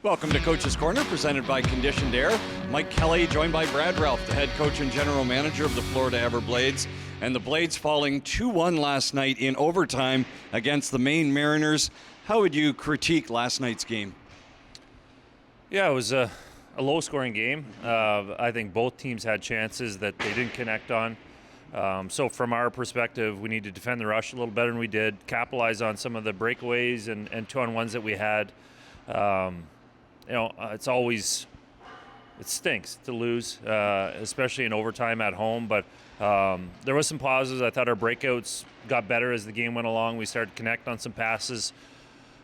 Welcome to Coach's Corner, presented by Conditioned Air. Mike Kelly, joined by Brad Ralph, the head coach and general manager of the Florida Everblades. And the Blades falling 2-1 last night in overtime against the Maine Mariners. How would you critique last night's game? Yeah, it was a low-scoring game. I think both teams had chances that they didn't connect on. So from our perspective, we need to defend the rush a little better than we did, capitalize on some of the breakaways and two-on-ones that we had. It stinks to lose, especially in overtime at home. But there was some positives. I thought our breakouts got better as the game went along. We started to connect on some passes.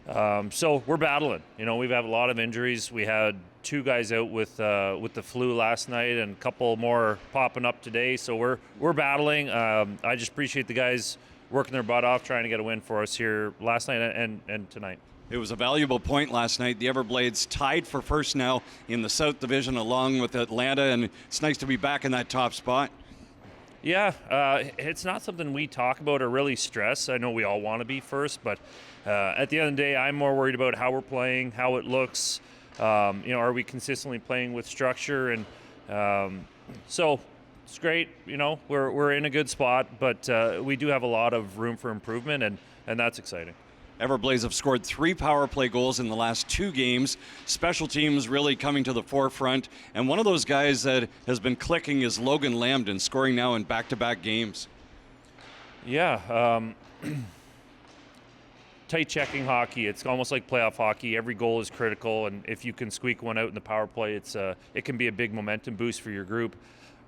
So we're battling. We've had a lot of injuries. We had two guys out with the flu last night, and a couple more popping up today. So we're battling. I just appreciate the guys working their butt off, trying to get a win for us here last night and tonight. It was a valuable point last night. The Everblades tied for first now in the South Division along with Atlanta, and it's nice to be back in that top spot. Yeah, it's not something we talk about or really stress. I know we all want to be first, but at the end of the day, I'm more worried about how we're playing, how it looks. Are we consistently playing with structure? And so it's great. We're in a good spot, but we do have a lot of room for improvement, and that's exciting. Everblades have scored 3 power play goals in the last 2 games. Special teams really coming to the forefront. And one of those guys that has been clicking is Logan Lambden, scoring now in back-to-back games. Yeah. Tight checking hockey. It's almost like playoff hockey. Every goal is critical, and if you can squeak one out in the power play, it can be a big momentum boost for your group.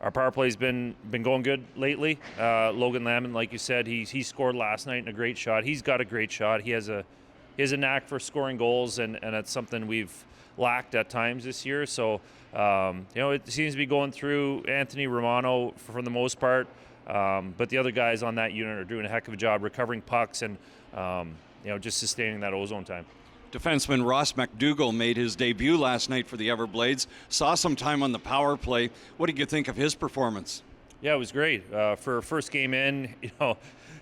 Our power play's been going good lately. Logan Lambden, like you said, he scored last night in a great shot. He's got a great shot. He has a knack for scoring goals, and that's something we've lacked at times this year. So it seems to be going through Anthony Romano for the most part, but the other guys on that unit are doing a heck of a job recovering pucks and just sustaining that ozone time. Defenseman Ross McDougall made his debut last night for the Everblades. Saw some time on the power play. What did you think of his performance? Yeah, it was great. For a first game in,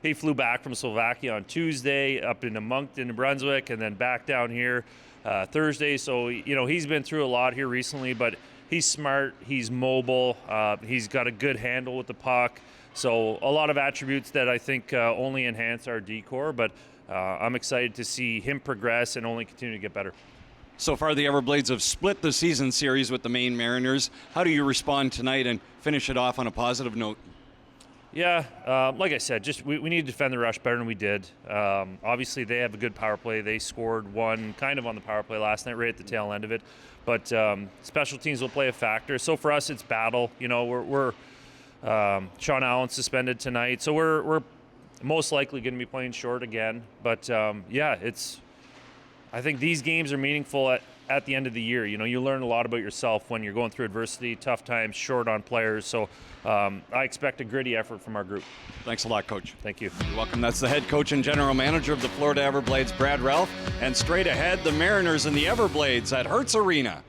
he flew back from Slovakia on Tuesday, up into Moncton, New Brunswick, and then back down here Thursday. So, he's been through a lot here recently, but he's smart, he's mobile, he's got a good handle with the puck. So a lot of attributes that I think only enhance our D-core, but I'm excited to see him progress and only continue to get better. So far, the Everblades have split the season series with the Maine Mariners. How do you respond tonight and finish it off on a positive note? Yeah, like I said, just we need to defend the rush better than we did. Obviously, they have a good power play. They scored one kind of on the power play last night, right at the tail end of it. But special teams will play a factor. So for us, it's battle. We're Sean Allen suspended tonight, so we're most likely going to be playing short again. But I think these games are meaningful at the end of the year. You learn a lot about yourself when you're going through adversity, tough times, short on players. So I expect a gritty effort from our group. Thanks a lot, Coach. Thank you. You're welcome. That's the head coach and general manager of the Florida Everblades, Brad Ralph. And straight ahead, the Mariners and the Everblades at Hertz Arena.